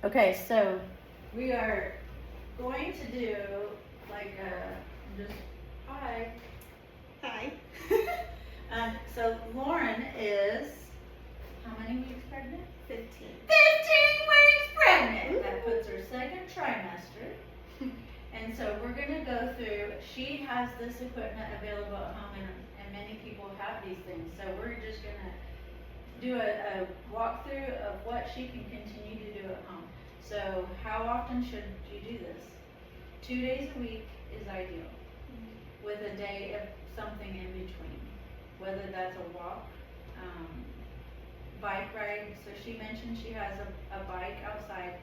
Okay, so we are going to do like just hi. Hi. So Lauren is how many weeks pregnant? 15. 15 weeks pregnant. Ooh. That puts her second trimester. And so we're gonna go through. She has this equipment available at home, and many people have these things. So we're just gonna do a walkthrough of what she can continue to do at home. So how often should you do this? 2 days a week is ideal, with a day of something in between, whether that's a walk, bike ride. So she mentioned she has a bike outside.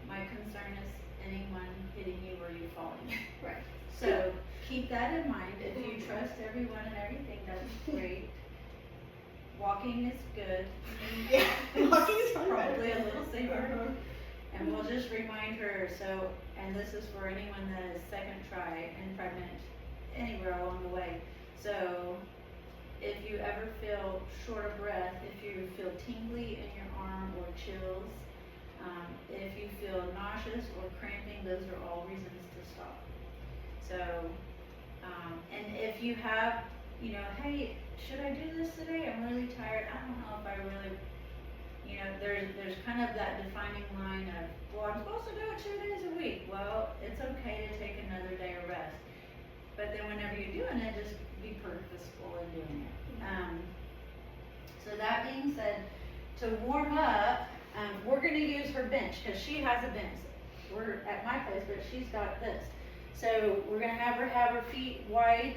My concern is anyone hitting you or you falling. Right. So keep that in mind. If you trust everyone and everything, that's great. Walking is good. Yeah, walking is fun. Probably a little safer. And we'll just remind her, so, and this is for anyone that is second try and pregnant anywhere along the way. So if you ever feel short of breath, if you feel tingly in your arm or chills, if you feel nauseous or cramping, those are all reasons to stop. So, and if you have, you know, hey, should I do this today? I'm really tired. I don't know if I really, you know, there's kind of that defining line of, well, I'm supposed to do it 2 days a week. Well, it's okay to take another day of rest. But then whenever you're doing it, just be purposeful in doing it. So that being said, to warm up, we're going to use her bench because she has a bench. We're at my place, but she's got this. So we're going to have her feet wide,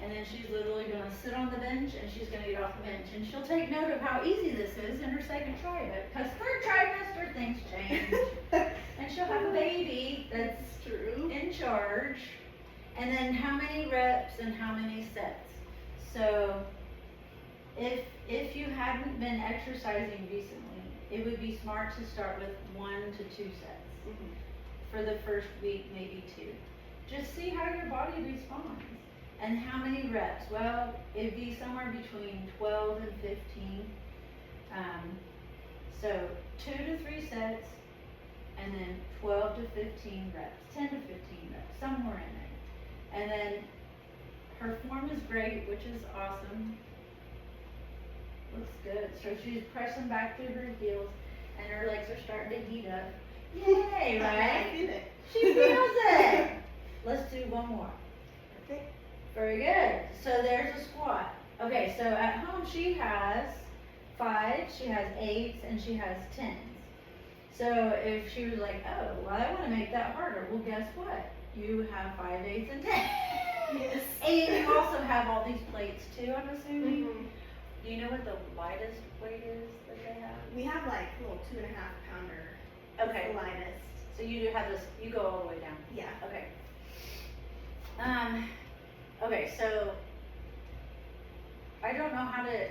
and then she's literally going to sit on the bench, and she's going to get off the bench. And she'll take note of how easy this is in her second try, because third trimester things change. And she'll have a baby that's true in charge. And then how many reps and how many sets. So if you hadn't been exercising recently, it would be smart to start with 1 to 2 sets. For the first week, maybe 2. Just see how your body responds. And how many reps? Well, it'd be somewhere between 12 and 15. So 2 to 3 sets, and then 12 to 15 reps, 10 to 15 reps, somewhere in there. And then her form is great, which is awesome. Looks good. So she's pressing back through her heels, and her legs are starting to heat up. Yay, right? I feel it. She feels it. Let's do one more. Okay. Very good. So there's a squat. Okay, so at home she has 5s, she has 8s, and she has 10s. So if she was like, oh, well, I want to make that harder, well, guess what? You have 5, 8s, and 10s. Yes. And you also have all these plates too, I'm assuming. Mm-hmm. Do you know what the lightest weight is that they have? We have like a little 2.5 pounder. Okay. The lightest. So you do have this, you go all the way down. Yeah. Okay. Okay, so I don't know how to,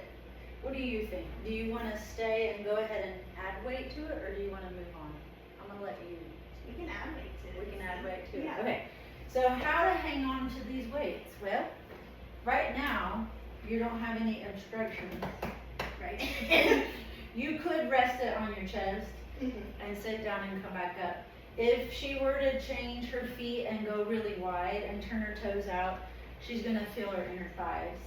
what do you think? Do you want to stay and go ahead and add weight to it, or do you want to move on? I'm going to let you. We can add weight to it. We can add weight to it. Yeah. Okay. So how to hang on to these weights? Well, right now, you don't have any obstructions. Right. You could rest it on your chest and sit down and come back up. If she were to change her feet and go really wide and turn her toes out, she's going to feel her inner thighs.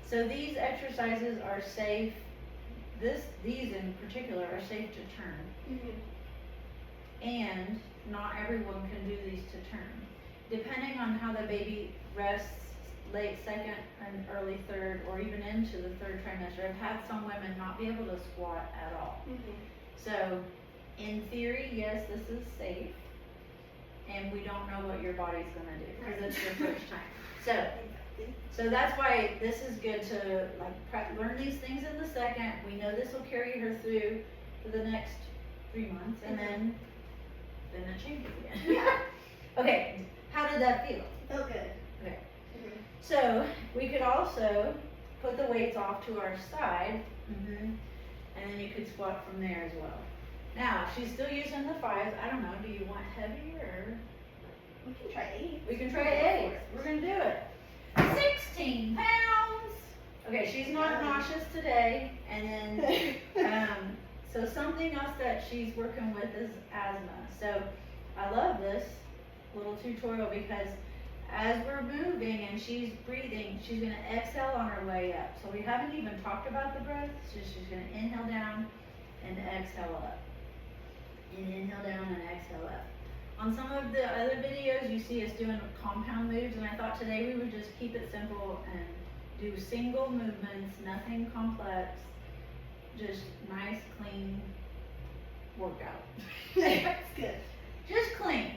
So these exercises are safe. These in particular are safe to turn. And not everyone can do these to turn. Depending on how the baby rests, late second and early third, or even into the 3rd trimester, I've had some women not be able to squat at all. So in theory, yes, this is safe, and we don't know what your body's gonna do because it's your first time. So that's why this is good to learn these things in the second. We know this will carry her through for the next 3 months, and then it changes again. Yeah. Okay, how did that feel? Felt good. Okay. So we could also put the weights off to our side, and then you could squat from there as well. Now, she's still using the 5s. I don't know, do you want heavy or? We can try 8. We can try 8. We're going to do it. 16 pounds. Okay, she's not nauseous today. And then, So something else that she's working with is asthma. So I love this little tutorial because as we're moving and she's breathing, she's gonna exhale on her way up. So we haven't even talked about the breath, so she's gonna inhale down and exhale up. And inhale down and exhale up. On some of the other videos, you see us doing compound moves, and I thought today we would just keep it simple and do single movements, nothing complex, just nice, clean workout. That's good. Just clean.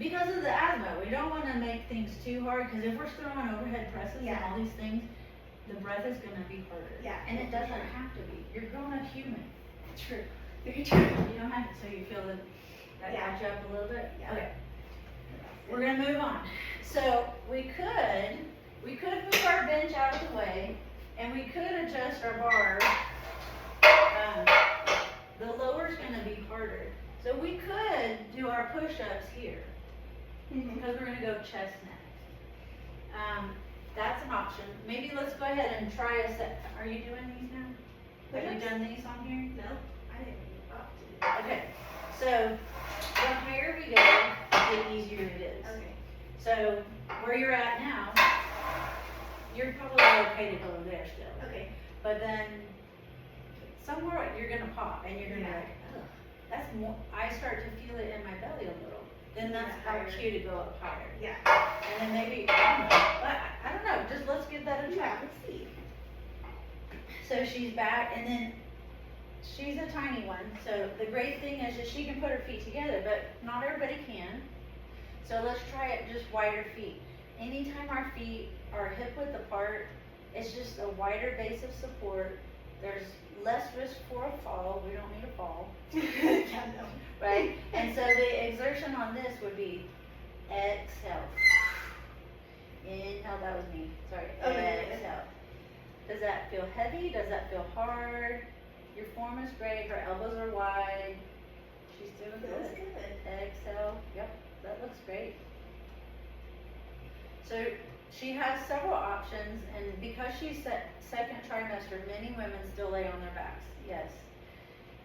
Because of the asthma, we don't want to make things too hard, because if we're throwing overhead presses and all these things, the breath is going to be harder. Yeah. And it doesn't have to be. You're grown up human. True. Very true. You don't have to, so you feel that adds you up a little bit? Yeah. Okay. We're going to move on. So we could move our bench out of the way, and we could adjust our bar. The lower's going to be harder. So we could do our push-ups here, because we're going to go chest next. That's an option. Maybe let's go ahead and try a set. Are you doing these now? Have you done these on here? No, I didn't even up to. Okay. So the higher we go, the easier it is. Okay. So where you're at now, you're probably okay to go there still. Okay. But then somewhere you're gonna pop and you're gonna be like, ugh, that's more. I start to feel it in my belly a little. Then that's our cue to go up higher. Yeah. And then maybe I don't know. Just let's give that a try. Yeah, let's see. So she's back, and then she's a tiny one. So the great thing is that she can put her feet together, but not everybody can. So let's try it just wider feet. Anytime our feet are hip width apart, it's just a wider base of support. There's less risk for a fall. We don't need a fall. Yeah, no. Right? And so the exertion on this would be exhale. Inhale, that was me. Sorry. Okay. Exhale. Does that feel heavy? Does that feel hard? Your form is great. Her elbows are wide. She's doing Feels good. good. Exhale. Yep, that looks great. So she has several options, and because she's second trimester, many women still lay on their backs. Yes,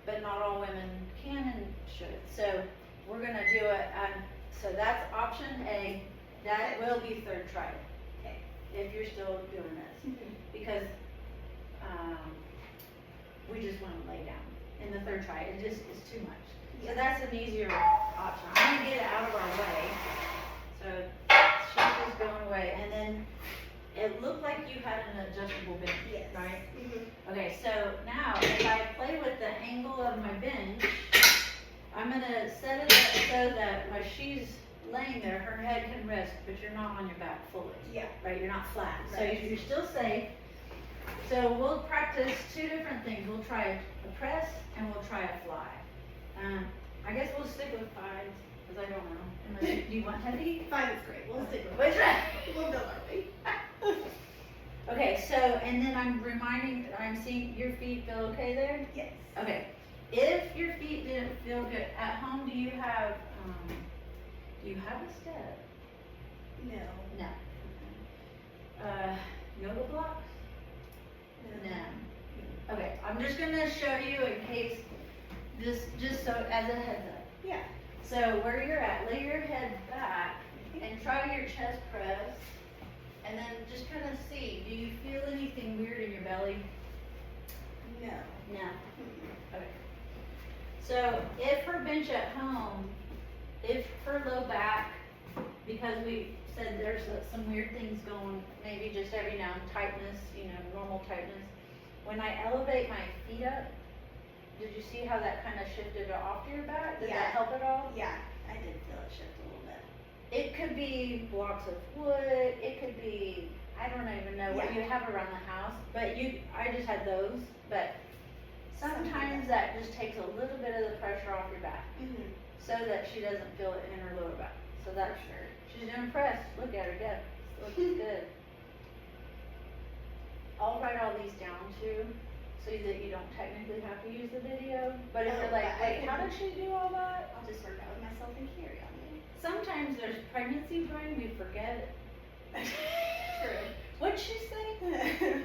but not all women can and should. So we're gonna do it. So that's option A. That will be third try. Okay. If you're still doing this, because we just want to lay down in the third try. It just is too much. So that's an easier option. I'm gonna get it out of our way. So she's just going away, and then it looked like you had an adjustable bench, Yes. right? Okay, so now if I play with the angle of my bench, I'm gonna set it up so that while she's laying there, her head can rest, but you're not on your back fully. Yeah. Right, you're not flat. So Right. you're still safe. So we'll practice two different things. We'll try a press and we'll try a fly. I guess we'll stick with fives, because I don't know. Unless do you want heavy? 5 is great. We'll stick with Which one? We'll build our way. Okay, so, and then I'm seeing your feet feel okay there? Yes. Okay. If your feet didn't feel good, at home, do you have a step? No. No. Yoga blocks? No. Okay, I'm just gonna show you in case this, just so as a heads up. Yeah. So where you're at, lay your head back and try your chest press, and then just kind of see, do you feel anything weird in your belly? No. No. Okay. So if her bench at home, if her low back, because we said there's some weird things going, maybe just every now and tightness, normal tightness. When I elevate my feet up, did you see how that kind of shifted off to your back? Did that help at all? Yeah, I did feel it shift a little bit. It could be blocks of wood, it could be, I don't even know what you have around the house, but I just had those, but sometimes that just takes a little bit of the pressure off your back, so that she doesn't feel it in her lower back. So that's her. She's doing press. Look at her, go. Looks good. I'll write all these down too, so that you don't technically have to use the video. But if you're like, wait, how did she do all that? I'll just work out with myself and carry on me. Sometimes there's pregnancy brain, we forget it. True. What'd she say?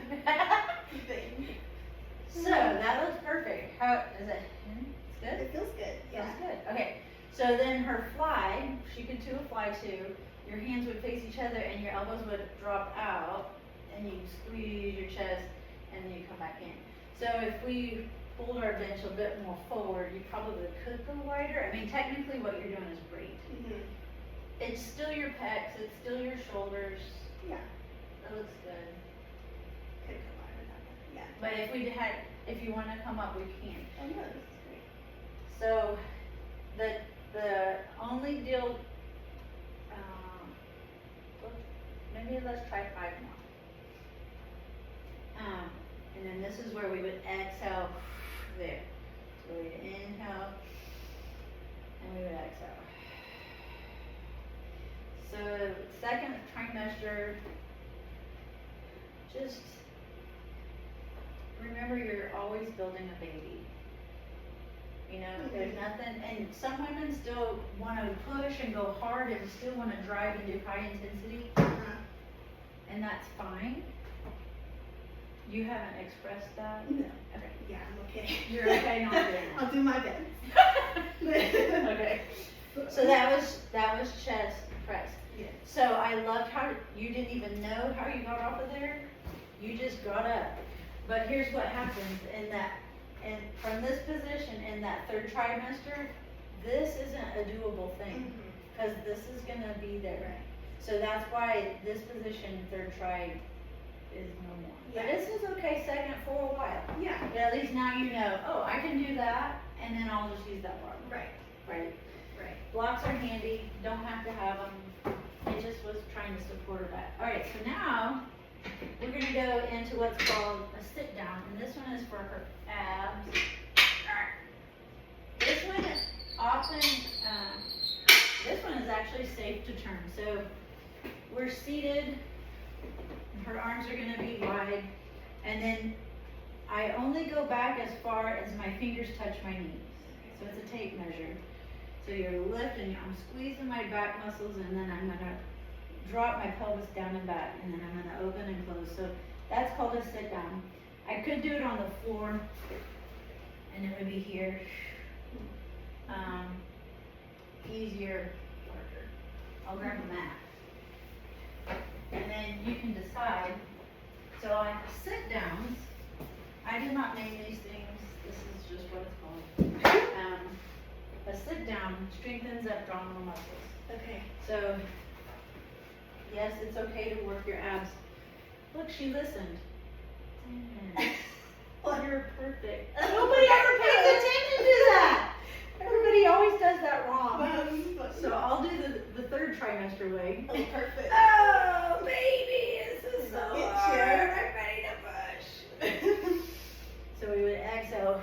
So that looks perfect. How is it? It's good? It feels good. Yeah. Feels good. Okay. So then her fly, she could do a fly too. Your hands would face each other and your elbows would drop out and you squeeze your chest and then you come back in. So if we pulled our bench a bit more forward, you probably could go wider. I mean, technically what you're doing is great. Mhm. It's still your pecs, it's still your shoulders. Yeah. That looks good. Could come wider than that. Yeah. But if you want to come up, we can. Oh no, this is great. So the only deal, maybe let's try 5 more. And then this is where we would exhale there. So we'd inhale and we would exhale. So second trimester, just remember you're always building a baby. You know, there's nothing, and some women still want to push and go hard and still want to drive and do high intensity, and that's fine. You haven't expressed that? No. Okay. Yeah, I'm okay. You're okay not doing that. I'll do my best. Okay. So that was chest press. Yeah. So I loved how you didn't even know how you got off of there. You just got up. But here's what happens and from this position in that third trimester, this isn't a doable thing because this is gonna be there. Right. So that's why this position, third tri, is no more. Yeah. But this is okay second for a while. Yeah. But at least now you know, oh, I can do that, and then I'll just use that bar. Right. Right. Right. Blocks are handy, don't have to have them. It just was trying to support her back. All right, so now we're gonna go into what's called a sit down, and this one is for her abs. This one often, this one is actually safe to turn. So we're seated, her arms are gonna be wide, and then I only go back as far as my fingers touch my knees. So it's a tape measure. So you're lifting, I'm squeezing my back muscles, and then I'm gonna drop my pelvis down and back, and then I'm gonna open and close. So that's called a sit down. I could do it on the floor, and it would be here. Easier, harder. I'll grab a mat. And then you can decide. So on sit downs, I did not name these things, this is just what it's called. A sit down strengthens abdominal muscles. Okay. So, yes, it's okay to work your abs. Look, she listened. 10 minutes. You're perfect. Nobody ever pays attention to that. Everybody always does that wrong. So I'll do the third trimester way. Oh, perfect. Oh, baby, this is so Get hard. your- I'm ready to push. So we would exhale.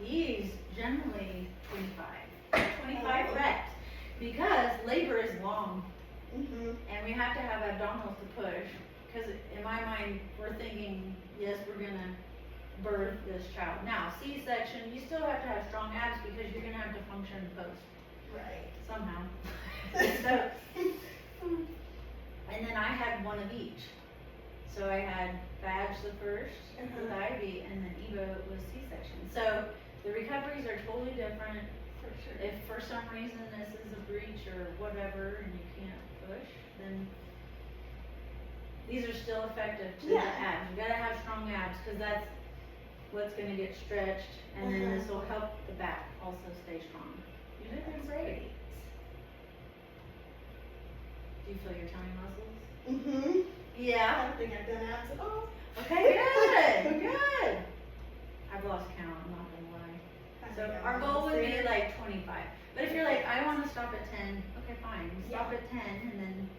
Use generally 25 reps because labor is long and we have to have abdominals to push. Because in my mind, we're thinking, yes, we're gonna birth this child. Now, C-section, you still have to have strong abs because you're gonna have to function post Right. somehow. So, and then I had one of each. So I had Vag the first with IV, and then Evo was C-section. So the recoveries are totally different. For sure. If for some reason this is a breach or whatever and you can't push, then these are still effective to the abs. You gotta have strong abs because that's what's gonna get stretched, and then this will help the back also stay strong. You're doing great. Do you feel your tummy muscles? I Yeah. don't think I've done abs at all. Okay, good, good. I've lost count, I'm not gonna lie. So our goal would be like 25. But if you're like, I wanna stop at 10, okay, fine, stop at 10 and then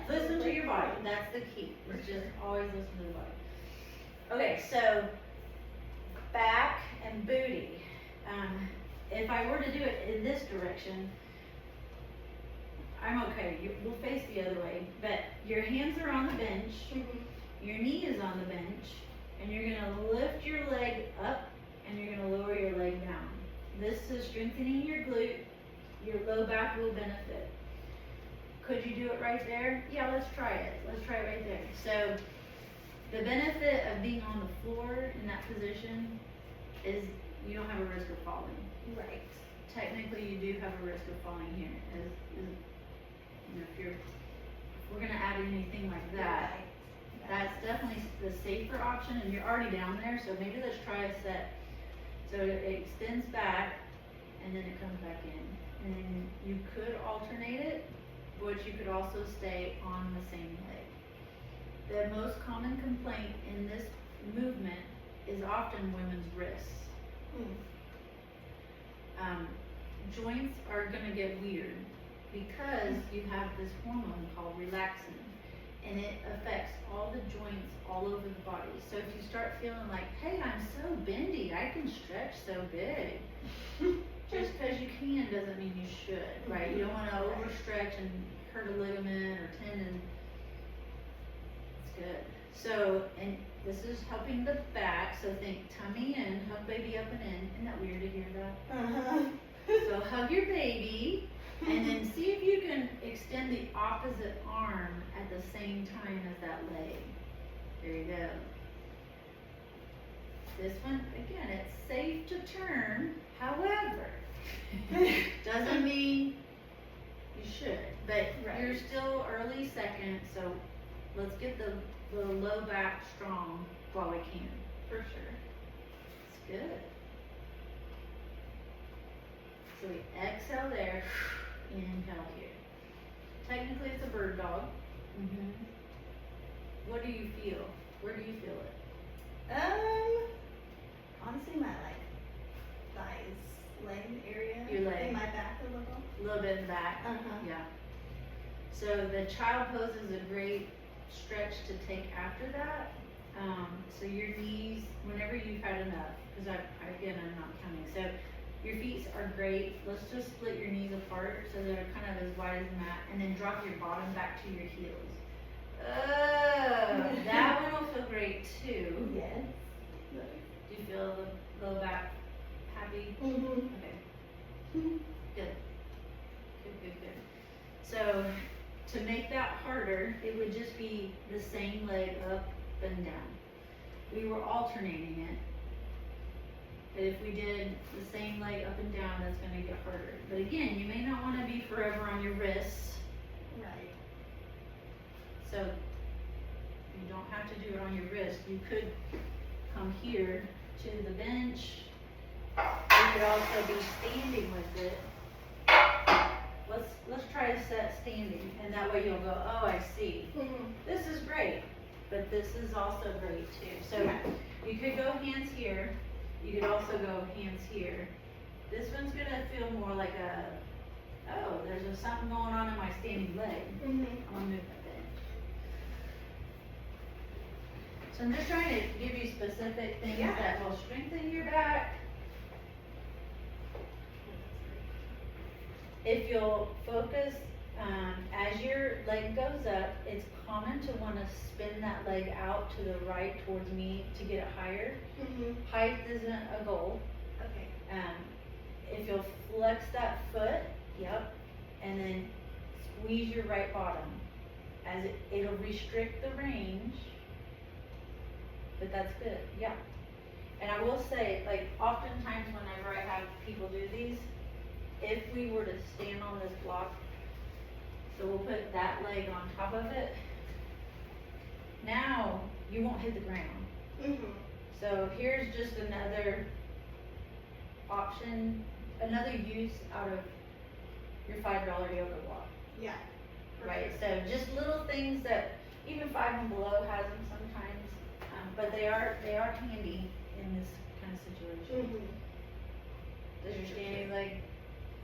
listen to your body. That's the key. It's just always listen to the body. Okay, so back and booty. If I were to do it in this direction, I'm okay. We'll face the other way. But your hands are on the bench, your knee is on the bench, and you're gonna lift your leg up and you're gonna lower your leg down. This is strengthening your glute. Your low back will benefit. Could you do it right there? Yeah, let's try it. Let's try it right there. So The benefit of being on the floor in that position is you don't have a risk of falling. Right. Technically, you do have a risk of falling here, you know, if we're gonna add anything like that, Right. that's definitely the safer option, and you're already down there, so maybe let's try a set. So it extends back, and then it comes back in, and then you could alternate it, but you could also stay on the same leg. The most common complaint in this movement is often women's wrists. Joints are gonna get weird because you have this hormone called relaxin, and it affects all the joints all over the body. So if you start feeling like, hey, I'm so bendy, I can stretch so big. Just because you can doesn't mean you should, right? You don't wanna overstretch and hurt a ligament or tendon. It's good. So, and this is helping the back, so think tummy in, hug baby up and in. Isn't that weird to hear that? So hug your baby, and then see if you can extend the opposite arm at the same time as that leg. There you go. This one, again, it's safe to turn, however, doesn't mean you should, but you're still early second, so let's get the low back strong while we can. For sure. It's good. So we exhale there, inhale here. Technically it's a bird dog. What do you feel? Where do you feel it? Honestly, my thighs, leg area. Your leg. And my back a little. A little bit in the back. Yeah. So the child pose is a great stretch to take after that. So your knees, whenever you've had enough, because again, I'm not counting. So your feet are great. Let's just split your knees apart so they're kind of as wide as the mat, and then drop your bottom back to your heels. Oh, that one will feel great too. Yes. Do you feel the low back happy? Mm-hmm. Okay. Good. Good. So to make that harder, it would just be the same leg up and down. We were alternating it. But if we did the same leg up and down, that's gonna get harder. But again, you may not wanna be forever on your wrists. Right. So you don't have to do it on your wrist. You could come here to the bench. You could also be standing with it. Let's try a set standing, and that way you'll go, oh, I see. This is great, but this is also great too. So you could go hands here. You could also go hands here. This one's gonna feel more like there's something going on in my standing leg. I'm gonna move that bench. So I'm just trying to give you specific things that will strengthen your back. If you'll focus, as your leg goes up, it's common to want to spin that leg out to the right towards me to get it higher. Height isn't a goal. Okay. If you'll flex that foot, and then squeeze your right bottom, as it'll restrict the range, but that's good, And I will say, like, oftentimes whenever I have people do these, if we were to stand on this block, so we'll put that leg on top of it, now you won't hit the ground. So here's just another option, another use out of your $5 yoga block. Yeah. Right, so just little things that even Five and Below has them sometimes, but they are handy in this kind of situation. Does your standing leg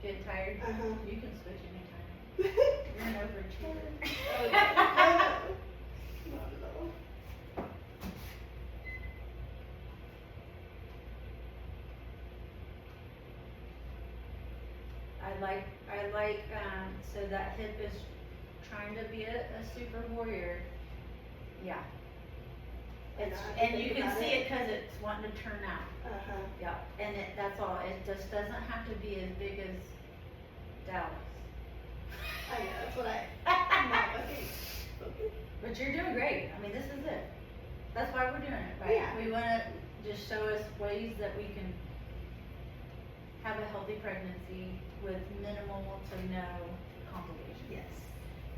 get tired? You can switch anytime. You're an overachiever. Not at all. I like, so that hip is trying to be a super warrior. Yeah. And you can see it because it's wanting to turn out. Yeah, and that's all. It just doesn't have to be as big as Dallas. I know, that's what I'm not okay. But you're doing great. I mean, this is it. That's why we're doing it, right? Yeah. We wanna just show us ways that we can have a healthy pregnancy with minimal to no complications. Yes.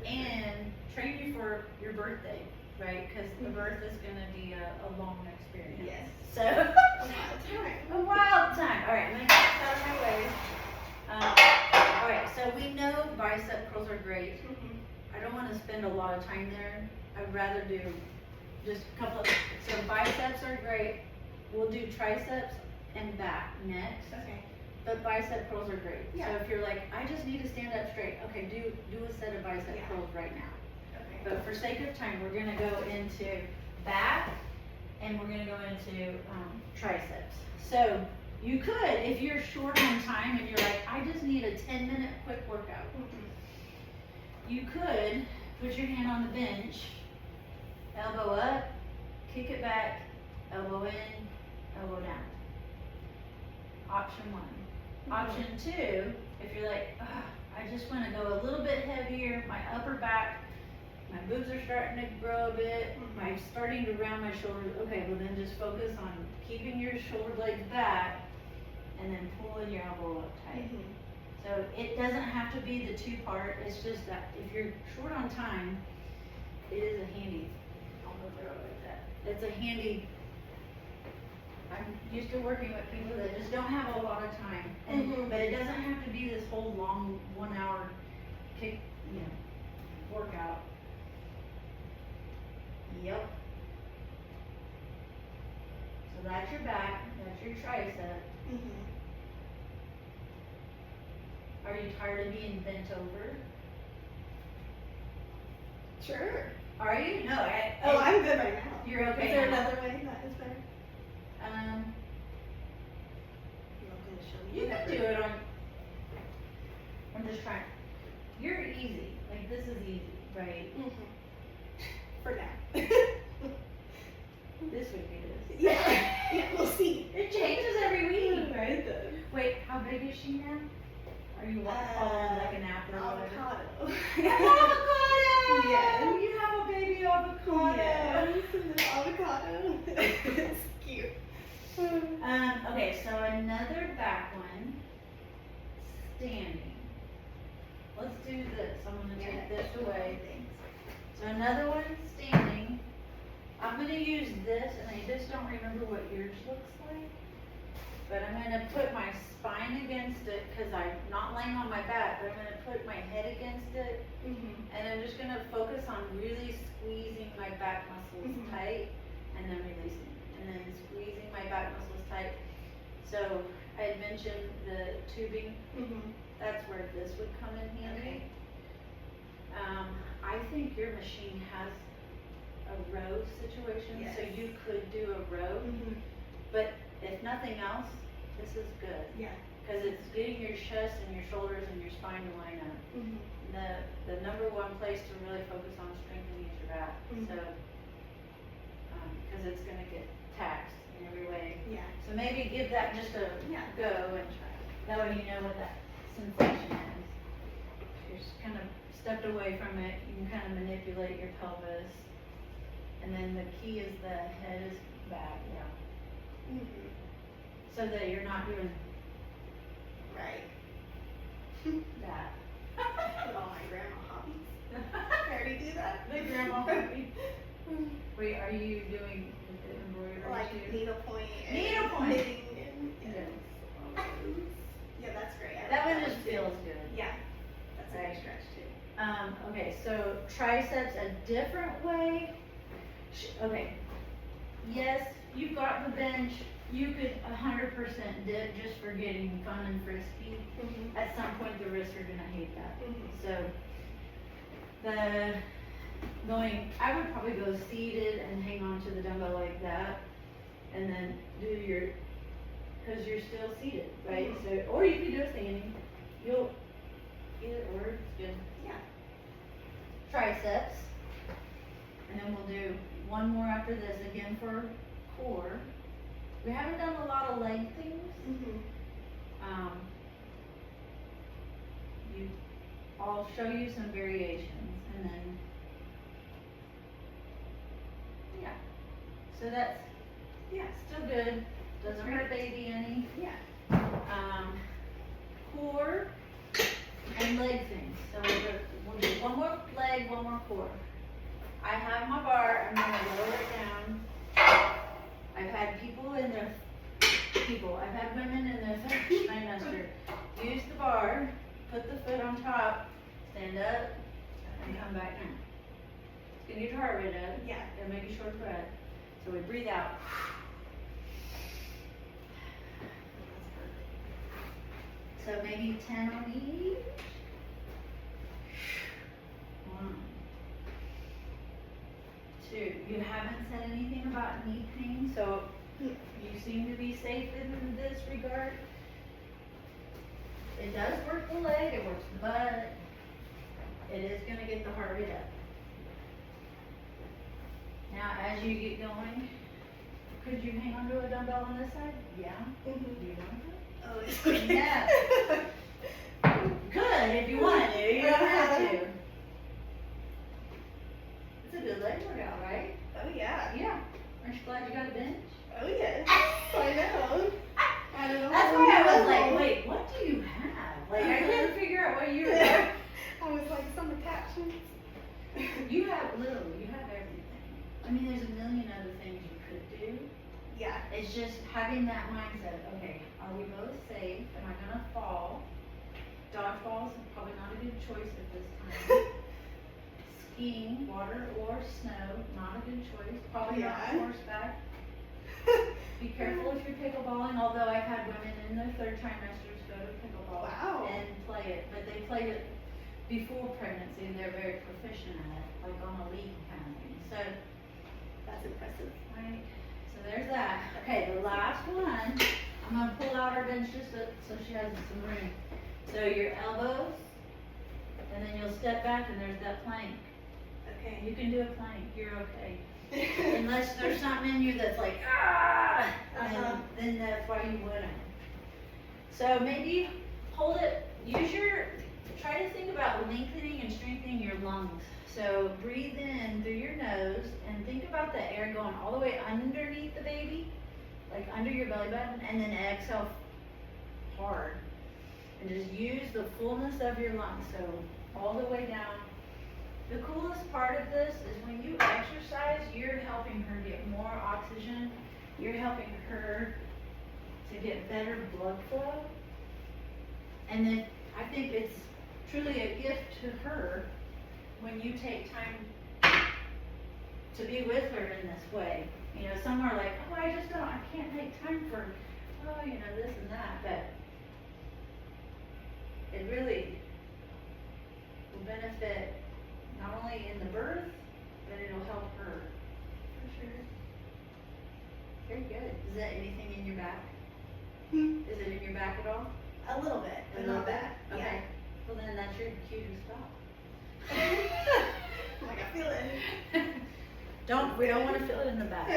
And train you for your birthday, right? Cause the birth is gonna be a long experience. Yes. So. A wild time. A wild time. Alright, I'm gonna get this out of my way. Alright, so we know bicep curls are great. I don't wanna spend a lot of time there. I'd rather do just a couple of, so biceps are great. We'll do triceps and back next. Okay. But bicep curls are great. Yeah. So if you're like, I just need to stand up straight, okay, do a set of bicep Yeah. curls right now. Okay. But for sake of time, we're gonna go into back and we're gonna go into triceps. So you could, if you're short on time and you're like, I just need a 10-minute quick workout, you could put your hand on the bench, elbow up, kick it back, elbow in, elbow down. Option one. Option two, if you're like, I just wanna go a little bit heavier, my upper back, my boobs are starting to grow a bit, I'm starting to round my shoulders, okay, well then just focus on keeping your shoulder blades back and then pulling your elbow up tight. So it doesn't have to be the two-part, it's just that if you're short on time, it is a handy, I'll move it over like that. It's a handy, I'm used to working with people that just don't have a lot of time. And, but it doesn't have to be this whole long 1 hour kick, workout. Yep. So that's your back, that's your tricep. Are you tired of being bent over? Sure. Are you? No, I'm good right now. You're okay Is there now? another way that is better? You're not gonna show me. You can do it on, I'm just trying, you're easy, like this is easy, right? For now. This week it is. Yeah, we'll see. It changes every week. Right then. Wait, how big is she now? Are you following like an apple or whatever? Avocado. Avocado! Yeah. You have a baby avocado. Yes, an avocado. It's cute. Okay, so another back one. Standing. Let's do this. I'm gonna take this away. So another one, standing. I'm gonna use this, and I just don't remember what yours looks like. But I'm gonna put my spine against it, cause I'm not laying on my back, but I'm gonna put my head against it. And I'm just gonna focus on really squeezing my back muscles tight, and then releasing, and then squeezing my back muscles tight. So I had mentioned the tubing, that's where this would come in handy. I think your machine has a row situation, so Yes. you could do a row, but if nothing else, this is good. Yeah. Cause it's getting your chest and your shoulders and your spine to line up. The number one place to really focus on strengthening is your back, so, cause it's gonna get taxed in every way. Yeah. So maybe give that just a go, and that way you know what that sensation is. You're just kind of stepped away from it, you can kind of manipulate your pelvis. And then the key is the head is back, so that you're not doing Right. that. With all my grandma hobbies. I already do that. The grandma hobby. Wait, are you doing the embroidery Like too? needlepoint and Needlepoint. knitting and Yeah. yeah, that's great. I That like one just too. feels good. Yeah, that's a Right. good stretch too. Okay, so triceps a different way. Okay, yes, you've got the bench. You could 100% dip just for getting fun and frisky. At some point, the wrists are gonna hate that. So, I would probably go seated and hang on to the dumbbell like that, and then do your, cause you're still seated, right? So, or you could do a standing. Either or, it's good. Yeah. Triceps, and then we'll do one more after this, again for core. We haven't done a lot of leg things. I'll show you some variations, and then, So that's Yeah. still good, doesn't hurt baby any. Yeah. Core and leg things. So we'll do one more leg, one more core. I have my bar, I'm gonna lower it down. I've had I've had women in their third trimester use the bar, put the foot on top, stand up, and come back down. It's gonna get your heart rate up. Yeah. It'll make you short breath. So we breathe out. So maybe 10 on each. 1, 2. You haven't said anything about knee pain, so you seem to be safe in this regard. It does work the leg, it works the butt. It is going to get the heart rate up. Now, as you get going, could you hang onto a dumbbell on this side? Yeah. Mm-hmm. You want to? Oh, it's okay. Yeah. Good if you want to. You don't have to. It's a good leg workout, right? Oh, yeah. Yeah. Aren't you glad you got a bench? Oh, yes. I know. I don't know. That's why I was like, wait, what do you have? Like, I couldn't figure out what you were. I was like, some attachments. You have everything. I mean, there's a million other things you could do. Yeah. It's just having that mindset, okay, are we both safe? Am I gonna fall? Dodgeball's probably not a good choice at this time. Skiing, water or snow, not a good choice. Probably not Yeah. horseback. Be careful if you're pickleballing, although I've had women in their third trimesters go to pickleball Wow. and play it, but they played it before pregnancy and they're very proficient at it, like on a league kind of thing. So, That's impressive. right, so there's that. Okay, the last one, I'm gonna pull out our bench just so she has some room. So your elbows, and then you'll step back and there's that plank. Okay. You can do a plank, you're okay. Unless there's something in you that's like, ah, and then that's why you wouldn't. So maybe hold it, try to think about lengthening and strengthening your lungs. So breathe in through your nose and think about the air going all the way underneath the baby, like under your belly button, and then exhale hard. And just use the fullness of your lungs, so all the way down. The coolest part of this is when you exercise, you're helping her get more oxygen. You're helping her to get better blood flow. And then I think it's truly a gift to her when you take time to be with her in this way. You know, some are like, oh, I can't make time for, oh, you know, this and that. But it really will benefit not only in the birth, but it'll help her. For sure. Very good. Is that anything in your back? Is it in your back at all? A little bit, but not bad. Okay. Well, then that's your cue to stop. Like I feel it. We don't want to feel it in the back.